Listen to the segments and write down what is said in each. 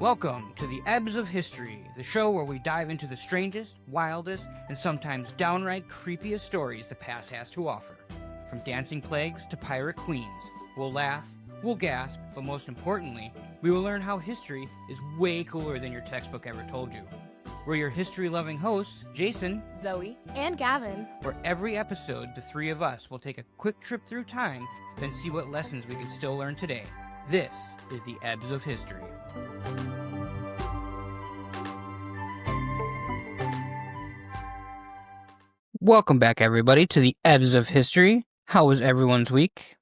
Welcome to the Ebbs of History, the show where we dive into the strangest, wildest, and sometimes downright creepiest stories the past has to offer. From dancing plagues to pirate queens, we'll laugh, we'll gasp, but most importantly, we will learn how history is way cooler than your textbook ever told you. We're your history-loving hosts, Jason, Zoe, and Gavin. where every episode, the three of us will take a quick trip through time, then see what lessons we can still learn today. This is the Ebbs of History. Welcome back, everybody, to the Ebbs of History. How was everyone's week?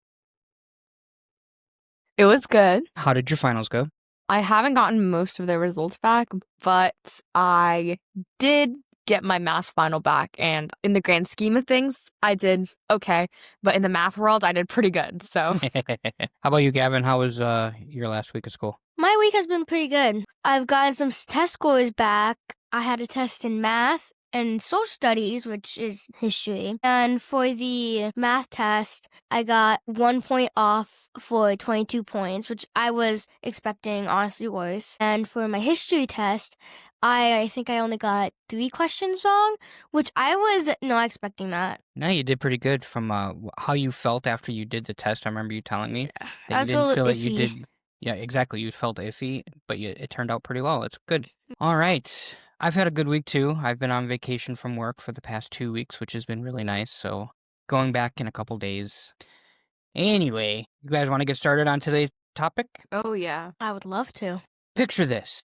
It was good. How did your finals go? I haven't gotten most of the results back, but I did get my math final back, and in the grand scheme of things, I did okay, but in the math world, I did pretty good, so. How about you, Gavin? How was your last week of school? My week has been pretty good. I've gotten some test scores back. I had a test in math and social studies, which is history. And for the math test, I got 1 point off for 22 points, which I was expecting honestly worse. And for my history test, I think I only got 3 questions wrong, which I was not expecting that. No, you did pretty good from how you felt after you did the test. I remember you telling me that you That's a didn't feel little that you iffy. did. Yeah, exactly. You felt iffy, but it turned out pretty well. It's good. All right. I've had a good week, too. I've been on vacation from work for the past 2 weeks, which has been really nice. So going back in a couple days. Anyway, you guys want to get started on today's topic? Oh, yeah. I would love to. Picture this.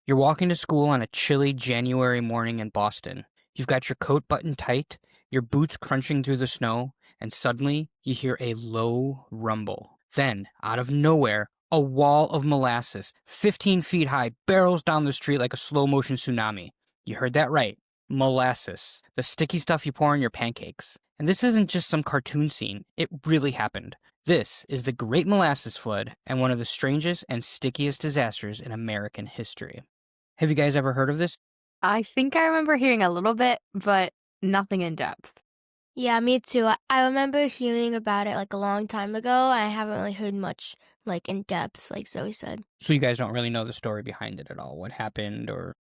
You're walking to school on a chilly January morning in Boston. You've got your coat buttoned tight, your boots crunching through the snow, and suddenly you hear a low rumble. Then, out of nowhere, a wall of molasses, 15 feet high, barrels down the street like a slow-motion tsunami. You heard that right. Molasses. The sticky stuff you pour on your pancakes. And this isn't just some cartoon scene. It really happened. This is the Great Molasses Flood and one of the strangest and stickiest disasters in American history. Have you guys ever heard of this? I think I remember hearing a little bit, but nothing in depth. Yeah, me too. I remember hearing about it like a long time ago. I haven't really heard much like in depth, like Zoe said. So you guys don't really know the story behind it at all? What happened or...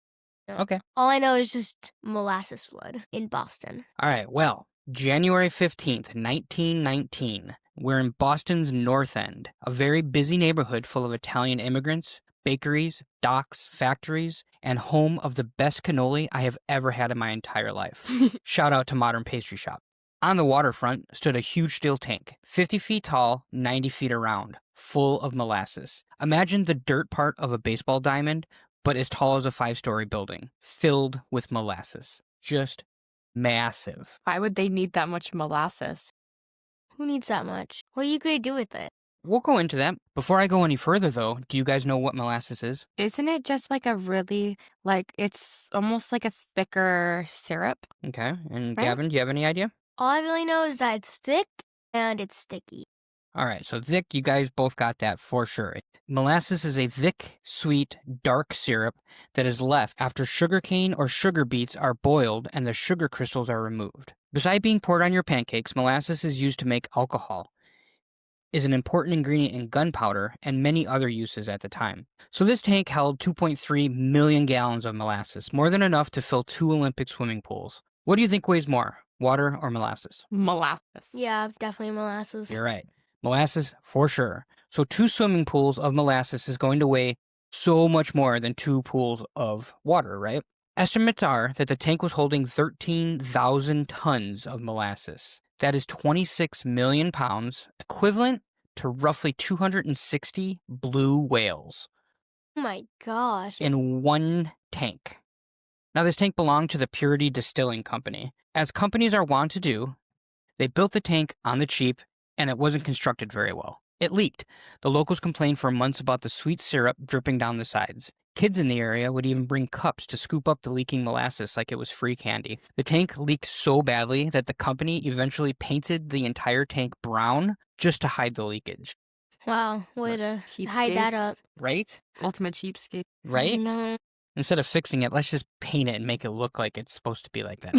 No. Okay. All I know is just molasses flood in Boston. All right, well, January 15th, 1919. We're in Boston's North End, a very busy neighborhood full of Italian immigrants, bakeries, docks, factories, and home of the best cannoli I have ever had in my entire life. Shout out to Modern Pastry Shop. On the waterfront stood a huge steel tank, 50 feet tall, 90 feet around, full of molasses. Imagine the dirt part of a baseball diamond, but as tall as a 5-story building, filled with molasses. Just massive. Why would they need that much molasses? Who needs that much? What are you going to do with it? We'll go into that. Before I go any further, though, do you guys know what molasses is? Isn't it just like a really, it's almost like a thicker syrup? Okay, and Right. Gavin, do you have any idea? All I really know is that it's thick and it's sticky. All right, so thick, you guys both got that for sure. Molasses is a thick, sweet, dark syrup that is left after sugarcane or sugar beets are boiled and the sugar crystals are removed. Besides being poured on your pancakes, molasses is used to make alcohol, is an important ingredient in gunpowder and many other uses at the time. So this tank held 2.3 million gallons of molasses, more than enough to fill 2 Olympic swimming pools. What do you think weighs more, water or molasses? Molasses. Yeah, definitely molasses. You're right. Molasses, for sure. So 2 swimming pools of molasses is going to weigh so much more than 2 pools of water, right? Estimates are that the tank was holding 13,000 tons of molasses. That is 26 million pounds, equivalent to roughly 260 blue whales Oh my gosh. in one tank. Now, this tank belonged to the Purity Distilling Company. As companies are wont to do, they built the tank on the cheap, and it wasn't constructed very well. It leaked. The locals complained for months about the sweet syrup dripping down the sides. Kids in the area would even bring cups to scoop up the leaking molasses like it was free candy. The tank leaked so badly that the company eventually painted the entire tank brown just to hide the leakage. Wow, way to hide that Cheapskates. up. Right? Ultimate cheapskate. Right? No. Instead of fixing it, let's just paint it and make it look like it's supposed to be like that.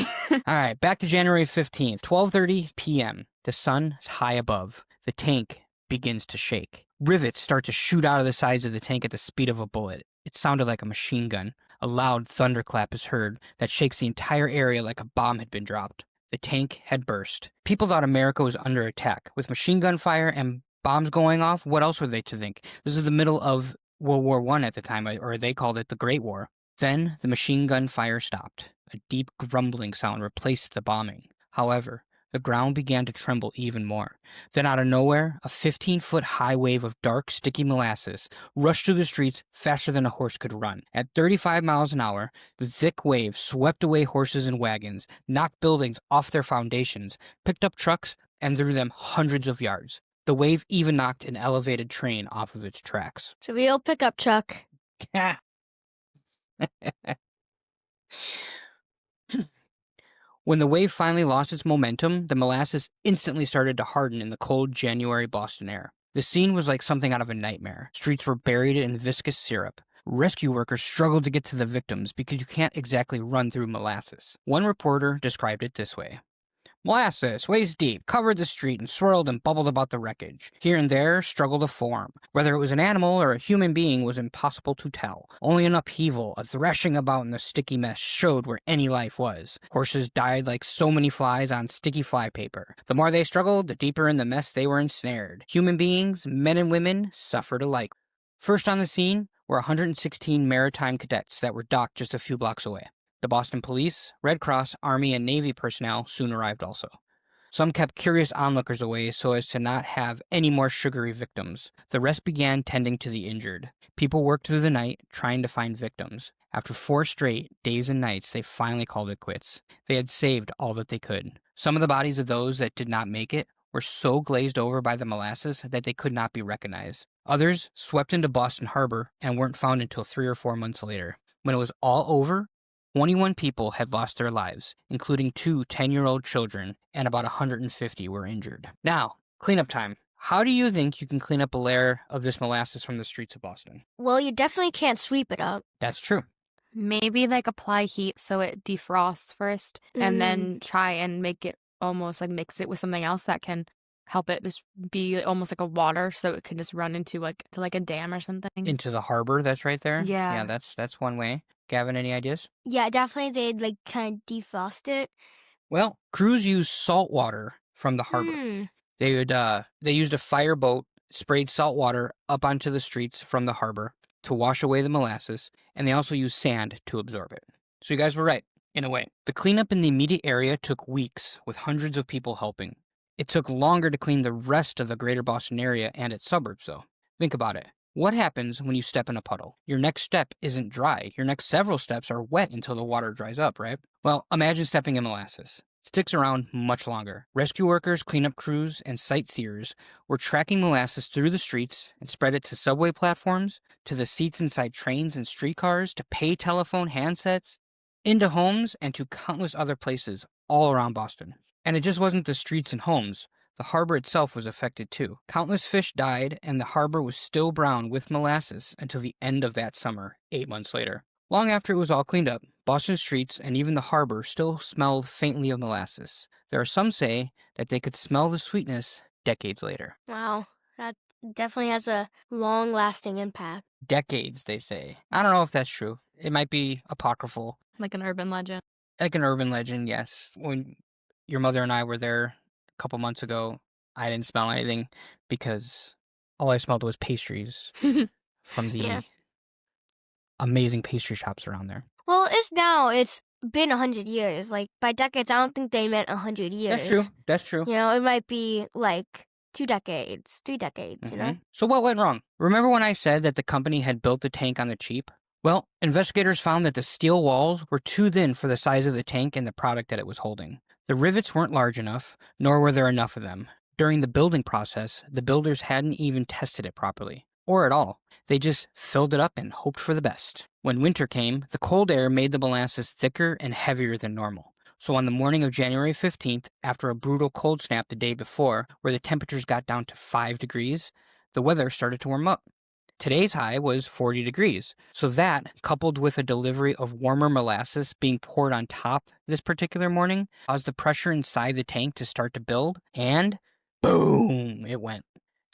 All right, back to January 15th, 12:30 p.m. The sun is high above. The tank begins to shake. Rivets start to shoot out of the sides of the tank at the speed of a bullet. It sounded like a machine gun. A loud thunderclap is heard that shakes the entire area like a bomb had been dropped. The tank had burst. People thought America was under attack. With machine gun fire and bombs going off, what else were they to think? This is the middle of World War I at the time, or they called it the Great War. Then the machine gun fire stopped. A deep grumbling sound replaced the bombing. However, the ground began to tremble even more. Then out of nowhere, a 15-foot high wave of dark, sticky molasses rushed through the streets faster than a horse could run. At 35 miles an hour, the thick wave swept away horses and wagons, knocked buildings off their foundations, picked up trucks, and threw them hundreds of yards. The wave even knocked an elevated train off of its tracks. It's a real pickup truck. When the wave finally lost its momentum, the molasses instantly started to harden in the cold January Boston air. The scene was like something out of a nightmare. Streets were buried in viscous syrup. Rescue workers struggled to get to the victims because you can't exactly run through molasses. One reporter described it this way. Molasses, waist deep, covered the street and swirled and bubbled about the wreckage. Here and there struggled to form. Whether it was an animal or a human being was impossible to tell. Only an upheaval, a thrashing about in the sticky mess showed where any life was. Horses died like so many flies on sticky flypaper. The more they struggled, the deeper in the mess they were ensnared. Human beings, men and women, suffered alike. First on the scene were 116 maritime cadets that were docked just a few blocks away. The Boston Police, Red Cross, Army, and Navy personnel soon arrived also. Some kept curious onlookers away so as to not have any more sugary victims. The rest began tending to the injured. People worked through the night trying to find victims. After 4 straight days and nights, they finally called it quits. They had saved all that they could. Some of the bodies of those that did not make it were so glazed over by the molasses that they could not be recognized. Others swept into Boston Harbor and weren't found until 3 or 4 months later. When it was all over, 21 people had lost their lives, including 2 10-year-old children, and about 150 were injured. Now, cleanup time. How do you think you can clean up a layer of this molasses from the streets of Boston? Well, you definitely can't sweep it up. That's true. Maybe like apply heat so it defrosts first and then try and make it almost like mix it with something else that can help it just be almost like a water so it can just run into like a dam or something. Into the harbor that's right there? Yeah. Yeah, that's one way. Gavin, any ideas? Yeah, definitely they'd like kind of defrost it. Well, crews use salt water from the harbor. They used a fireboat, sprayed salt water up onto the streets from the harbor to wash away the molasses, and they also used sand to absorb it. So you guys were right, in a way. The cleanup in the immediate area took weeks, with hundreds of people helping. It took longer to clean the rest of the greater Boston area and its suburbs, though. Think about it. What happens when you step in a puddle? Your next step isn't dry. Your next several steps are wet until the water dries up, right? Well, imagine stepping in molasses. It sticks around much longer. Rescue workers, cleanup crews, and sightseers were tracking molasses through the streets and spread it to subway platforms, to the seats inside trains and streetcars, to pay telephone handsets, into homes, and to countless other places all around Boston. And it just wasn't the streets and homes. The harbor itself was affected too. Countless fish died, and the harbor was still brown with molasses until the end of that summer, 8 months later. Long after it was all cleaned up, Boston streets and even the harbor still smelled faintly of molasses. There are some say that they could smell the sweetness decades later. Wow, that definitely has a long-lasting impact. Decades, they say. I don't know if that's true. It might be apocryphal. Like an urban legend. Like an urban legend, yes. When your mother and I were there a couple months ago, I didn't smell anything because all I smelled was pastries from the amazing pastry shops around there. Well, it's been 100 years. Like, by decades, I don't think they meant 100 years. That's true. You know, it might be like 2 decades, 3 decades, you know? So what went wrong? Remember when I said that the company had built the tank on the cheap? Well, investigators found that the steel walls were too thin for the size of the tank and the product that it was holding. The rivets weren't large enough, nor were there enough of them. During the building process, the builders hadn't even tested it properly, or at all. They just filled it up and hoped for the best. When winter came, the cold air made the molasses thicker and heavier than normal. So on the morning of January 15th, after a brutal cold snap the day before, where the temperatures got down to 5 degrees, the weather started to warm up. Today's high was 40 degrees, so that, coupled with a delivery of warmer molasses being poured on top this particular morning, caused the pressure inside the tank to start to build, and boom, it went.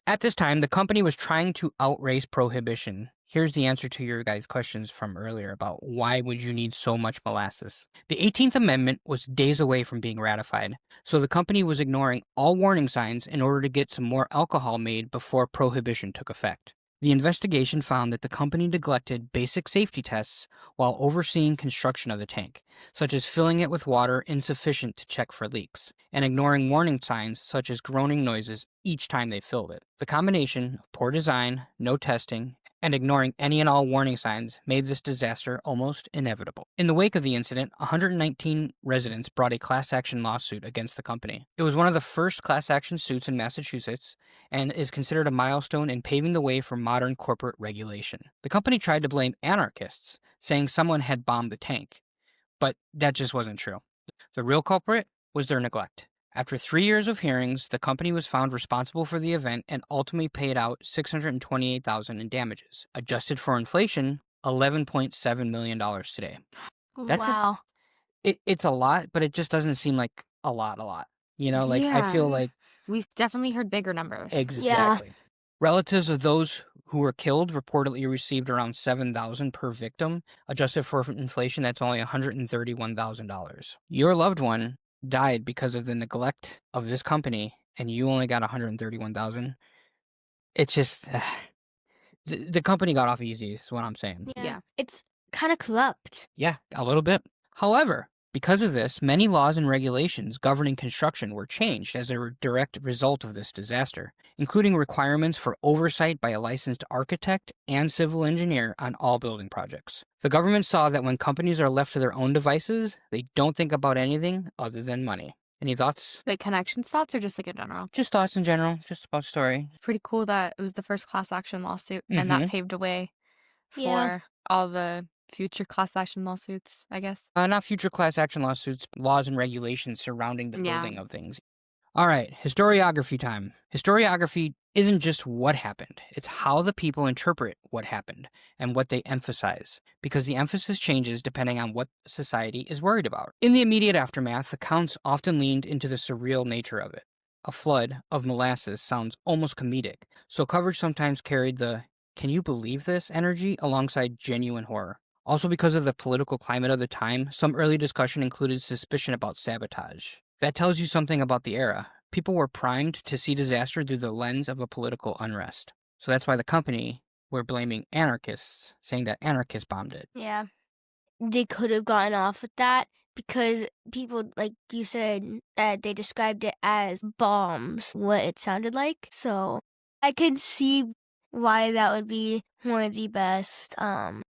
At this time, the company was trying to outrace prohibition. Here's the answer to your guys' questions from earlier about why would you need so much molasses. The 18th Amendment was days away from being ratified, so the company was ignoring all warning signs in order to get some more alcohol made before prohibition took effect. The investigation found that the company neglected basic safety tests while overseeing construction of the tank, such as filling it with water insufficient to check for leaks, and ignoring warning signs such as groaning noises each time they filled it. The combination of poor design, no testing, and ignoring any and all warning signs made this disaster almost inevitable. In the wake of the incident, 119 residents brought a class action lawsuit against the company. It was one of the first class action suits in Massachusetts and is considered a milestone in paving the way for modern corporate regulation. The company tried to blame anarchists, saying someone had bombed the tank, but that just wasn't true. The real culprit was their neglect. After 3 years of hearings, the company was found responsible for the event and ultimately paid out $628,000 in damages. Adjusted for inflation, $11.7 million today. That's just, Wow. it's a lot, but it just doesn't seem like a lot. You know, like I feel Yeah. like We've definitely heard bigger numbers. exactly. Relatives of those who were killed reportedly received around $7,000 per victim. Adjusted for inflation, that's only $131,000. Your loved one died because of the neglect of this company, and you only got $131,000. It's just the company got off easy, is what I'm saying. Yeah. It's kind of corrupt. Yeah, a little bit. However, because of this, many laws and regulations governing construction were changed as a direct result of this disaster, including requirements for oversight by a licensed architect and civil engineer on all building projects. The government saw that when companies are left to their own devices, they don't think about anything other than money. Any thoughts? Like connection thoughts or just like in general? Just thoughts in general, just about story. Pretty cool that it was the first class action lawsuit and that paved a way for Yeah. all the future class action lawsuits, I guess. Not future class action lawsuits, laws and regulations surrounding the Yeah. building of things. All right, historiography time. Historiography isn't just what happened, it's how the people interpret what happened and what they emphasize, because the emphasis changes depending on what society is worried about. In the immediate aftermath, accounts often leaned into the surreal nature of it. A flood of molasses sounds almost comedic, so coverage sometimes carried the "can you believe this" energy alongside genuine horror. Also, because of the political climate of the time, some early discussion included suspicion about sabotage. That tells you something about the era. People were primed to see disaster through the lens of a political unrest. So that's why the company were blaming anarchists, saying that anarchists bombed it. Yeah. They could have gotten off with that because people, like you said, that they described it as bombs, what it sounded like. So I could see why that would be one of the best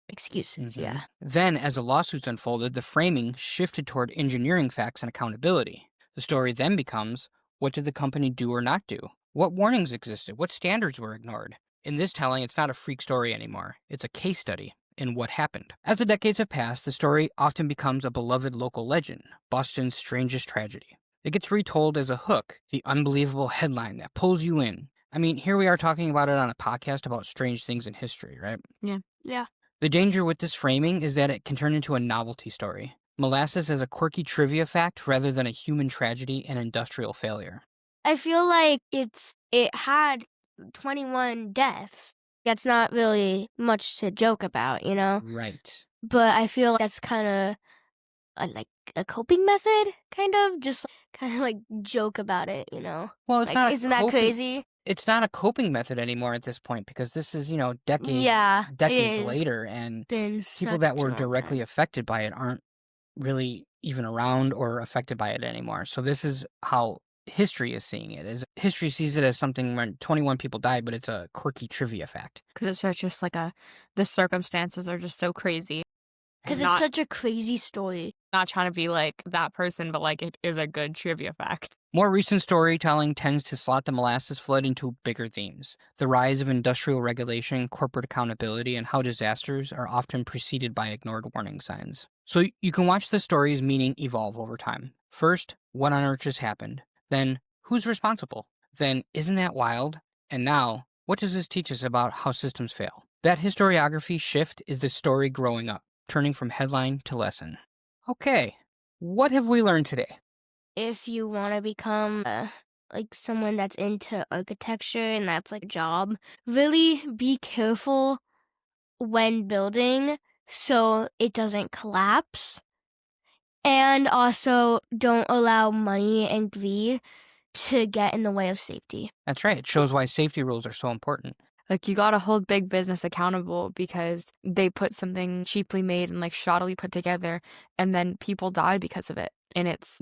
excuses. Yeah. Then, as the lawsuits unfolded, the framing shifted toward engineering facts and accountability. The story then becomes, what did the company do or not do? What warnings existed? What standards were ignored? In this telling, it's not a freak story anymore. It's a case study in what happened. As the decades have passed, the story often becomes a beloved local legend, Boston's strangest tragedy. It gets retold as a hook, the unbelievable headline that pulls you in. I mean, here we are talking about it on a podcast about strange things in history, right? Yeah. The danger with this framing is that it can turn into a novelty story. Molasses as a quirky trivia fact rather than a human tragedy and industrial failure. I feel like it had 21 deaths. That's not really much to joke about, you know? Right. But I feel like that's kind of like a coping method, kind of just kind of like joke about it, you know? Well, it's Like, not. isn't that crazy? It's not a coping method ananymore at this point because this is, decades, Yeah, it decades is. later, and Been people such that a were long directly time. affected by it aren't really even around or affected by it anymore. So this is how history is seeing it. Is history sees it as something when 21 people died, but it's a quirky trivia fact. Because it's just like the circumstances are just so crazy. Because And it's not, such a crazy story. not trying to be like that person, but like it is a good trivia fact. More recent storytelling tends to slot the molasses flood into bigger themes. The rise of industrial regulation, corporate accountability, and how disasters are often preceded by ignored warning signs. So you can watch the story's meaning evolve over time. First, what on earth just happened? Then, who's responsible? Then, isn't that wild? And now, what does this teach us about how systems fail? That historiography shift is the story growing up, turning from headline to lesson. Okay, what have we learned today? If you want to become like someone that's into architecture and that's like a job, really be careful when building so it doesn't collapse. And also don't allow money and greed to get in the way of safety. That's right. It shows why safety rules are so important. Like, you gotta hold big business accountable because they put something cheaply made and like shoddily put together, and then people die because of it. And it's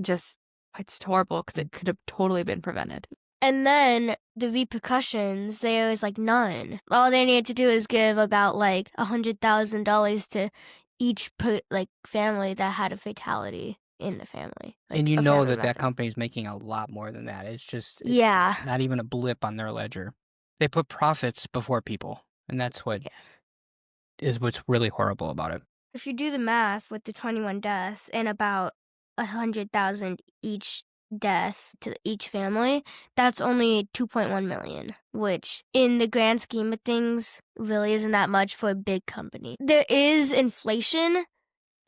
horrible because it could have totally been prevented. And then the repercussions, there was like none. All they needed to do is give about like $100,000 to each family that had a fatality in the family. Like, And you a know family that member. company's making a lot more than that. It's Yeah. not even a blip on their ledger. They put profits before people, and that's what's really horrible about it. If you do the math with the 21 deaths and about 100,000 each death to each family, that's only 2.1 million, which in the grand scheme of things really isn't that much for a big company. There is inflation,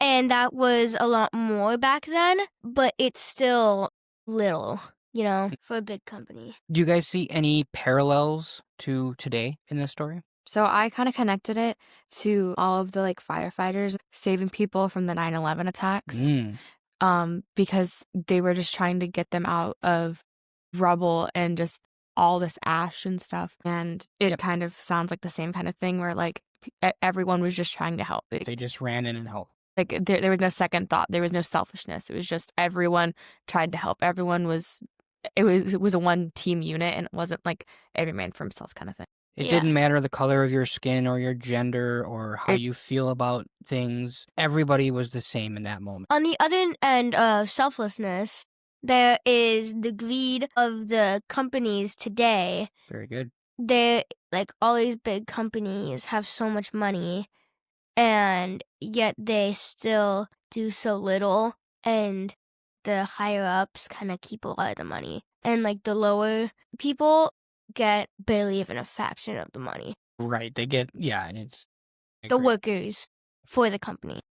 and that was a lot more back then, but it's still little, for a big company. Do you guys see any parallels to today in this story? So I kind of connected it to all of the like firefighters saving people from the 9/11 attacks. Because they were just trying to get them out of rubble and just all this ash and stuff. And it kind of sounds like the same kind of thing where like everyone was just trying to help. They just ran in and helped. Like there was no second thought. There was no selfishness. It was just everyone tried to help. It was a one team unit, and it wasn't like every man for himself kind of thing. It didn't matter the color of your skin or your gender or how you feel about things. Everybody was the same in that moment. On the other end of selflessness, there is the greed of the companies today. Very good. All these big companies have so much money, and yet they still do so little, and the higher ups kind of keep a lot of the money. And like the lower people get barely even a fraction of the money. Right. They get, and it's the workers for the company.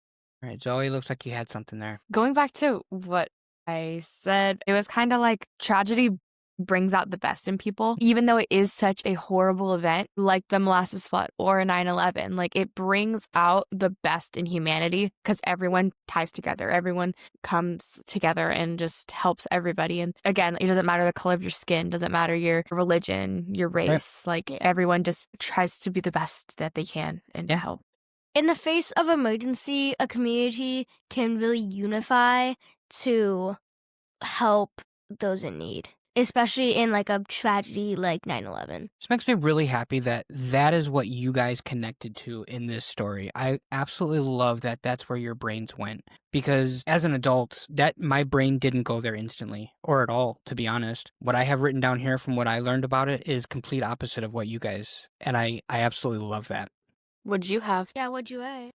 Right. Zoe, looks like you had something there. Going back to what I said, it was kind of like tragedy brings out the best in people, even though it is such a horrible event like the Molasses Flood or 9/11. Like, it brings out the best in humanity because everyone ties together. Everyone comes together and just helps everybody. And again, it doesn't matter the color of your skin, doesn't matter your religion, your race. Like, everyone just tries to be the best that they can and to help. In the face of emergency, a community can really unify to help those in need, especially in like a tragedy like 9/11. This makes me really happy that is what you guys connected to in this story. I absolutely love that that's where your brains went, because as an adult, my brain didn't go there instantly or at all, to be honest. What I have written down here from what I learned about it is complete opposite of what you guys, and I absolutely love that. What'd you have? Yeah, what'd you write?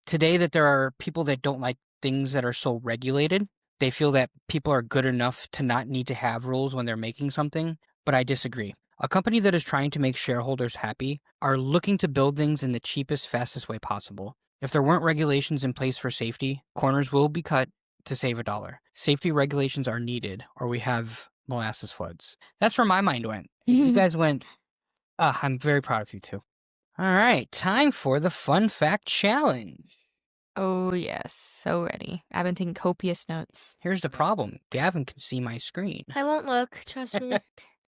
Today that there are people that don't like things that are so regulated. They feel that people are good enough to not need to have rules when they're making something, but I disagree. A company that is trying to make shareholders happy are looking to build things in the cheapest, fastest way possible. If there weren't regulations in place for safety, corners will be cut to save $1. Safety regulations are needed, or we have molasses floods. That's where my mind went. You guys went, I'm very proud of you too. All right, time for the Fun Fact Challenge. Oh, yes. So ready. I've been taking copious notes. Here's the problem. Gavin can see my screen. I won't look, trust me.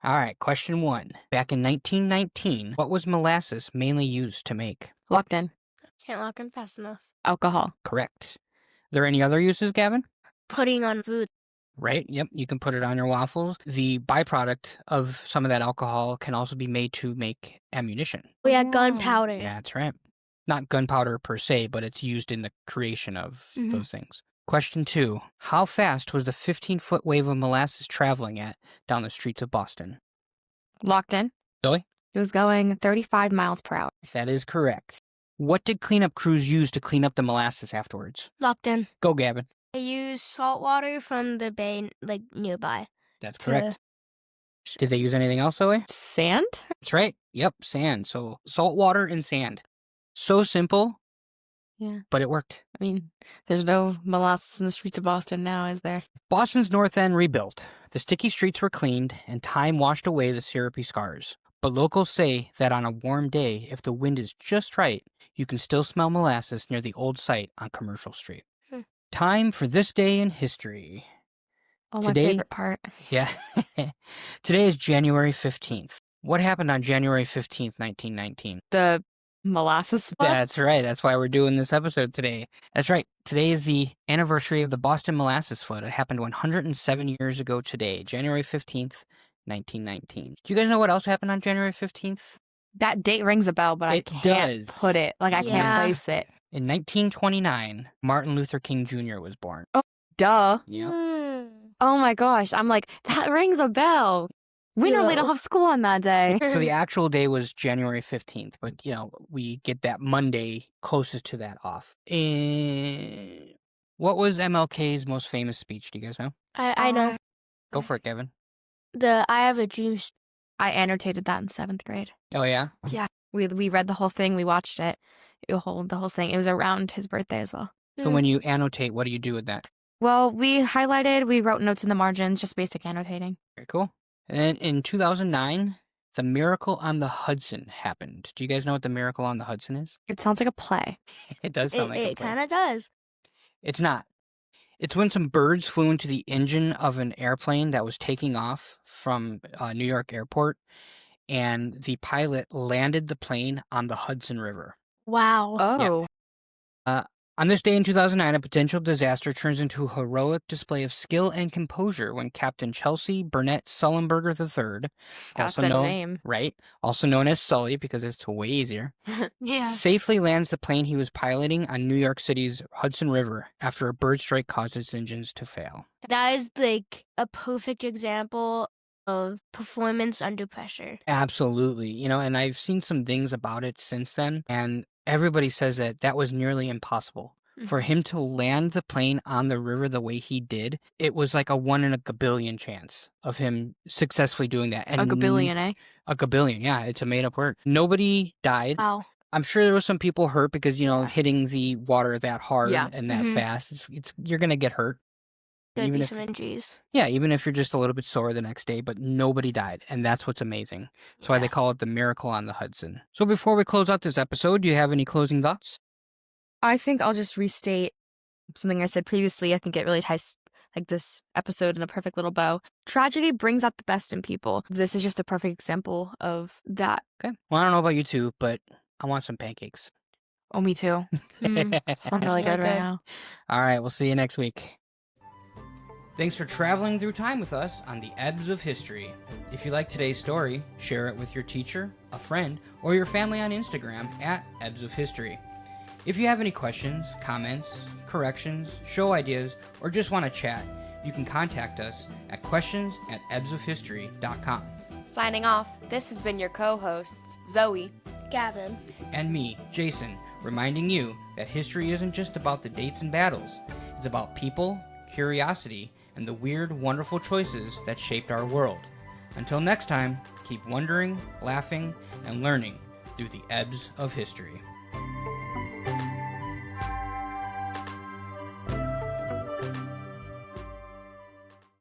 All right, question 1. Back in 1919, what was molasses mainly used to make? Locked in. Can't lock in fast enough. Alcohol. Correct. There any other uses, Gavin? Putting on food. Right, yep, you can put it on your waffles. The byproduct of some of that alcohol can also be made to make ammunition. We had gunpowder. Yeah, that's right. Not gunpowder per se, but it's used in the creation of those things. Question 2. How fast was the 15-foot wave of molasses traveling at down the streets of Boston? Locked in. Zoe? It was going 35 miles per hour. That is correct. What did cleanup crews use to clean up the molasses afterwards? Locked in. Go, Gavin. They used salt water from the bay, like, nearby. That's correct. Did they use anything else, Zoe? Sand? That's right. Yep, sand. So salt water and sand. So simple. Yeah. But it worked. I mean, there's no molasses in the streets of Boston now, is there? Boston's North End rebuilt. The sticky streets were cleaned, and time washed away the syrupy scars. But locals say that on a warm day, if the wind is just right, you can still smell molasses near the old site on Commercial Street. Time for this day in history. Oh, my Today, favorite part. yeah. Today is January 15th. What happened on January 15th, 1919? The molasses flood? That's right. That's why we're doing this episode today. That's right. Today is the anniversary of the Boston Molasses Flood. It happened 107 years ago today, January 15th, 1919. Do you guys know what else happened on January 15th? That date rings a bell, but I It can't does. put it. Like, I Yeah. can't place it. In 1929, Martin Luther King Jr. was born. Duh. Yep. Oh my gosh. I'm like, that rings a bell. We normally don't have school on that day. So the actual day was January 15th, but, we get that Monday closest to that off. What was MLK's most famous speech? Do you guys know? I know. Go for it, Kevin. The I Have a Dream. I annotated that in 7th grade. Oh, yeah? We read the whole thing. We watched it. The whole thing. It was around his birthday as well. So when you annotate, what do you do with that? Well, we wrote notes in the margins, just basic annotating. Very cool. And then in 2009, the Miracle on the Hudson happened. Do you guys know what the Miracle on the Hudson is? It sounds like a play. It does sound like a It play. kind of does. It's not. It's when some birds flew into the engine of an airplane that was taking off from New York Airport, and the pilot landed the plane on the Hudson River. Wow. Oh. On this day in 2009, a potential disaster turns into a heroic display of skill and composure when Captain Chelsea Burnett Sullenberger III, That's also a known, name. right, also known as Sully because it's way easier, Yeah. safely lands the plane he was piloting on New York City's Hudson River after a bird strike caused its engines to fail. That is like a perfect example of performance under pressure. Absolutely. And I've seen some things about it since then, and everybody says that was nearly impossible. For him to land the plane on the river the way he did, it was like a 1 in a gabillion chance of him successfully doing that. And A gabillion, eh? A gabillion, yeah. It's a made-up word. Nobody died. Wow. I'm sure there was some people hurt because, Yeah. hitting the water that hard Yeah. and that Mhm. fast, you're going to get hurt. Could Even be if- some injuries. Yeah, even if you're just a little bit sore the next day, but nobody died, and that's what's amazing. That's why they call it the Miracle on the Hudson. So before we close out this episode, do you have any closing thoughts? I think I'll just restate something I said previously. I think it really ties like this episode in a perfect little bow. Tragedy brings out the best in people. This is just a perfect example of that. Okay. Well, I don't know about you two, but I want some pancakes. Oh, me too. Sound really good right now. All right, we'll see you next week. Thanks for traveling through time with us on the Ebbs of History. If you like today's story, share it with your teacher, a friend, or your family on Instagram at Ebbs of History. If you have any questions, comments, corrections, show ideas, or just want to chat, you can contact us at questions@ebbsofhistory.com. Signing off, this has been your co-hosts, Zoe, Gavin. And me, Jason, reminding you that history isn't just about the dates and battles. It's about people, curiosity, and the weird, wonderful choices that shaped our world. Until next time, keep wondering, laughing, and learning through the ebbs of history.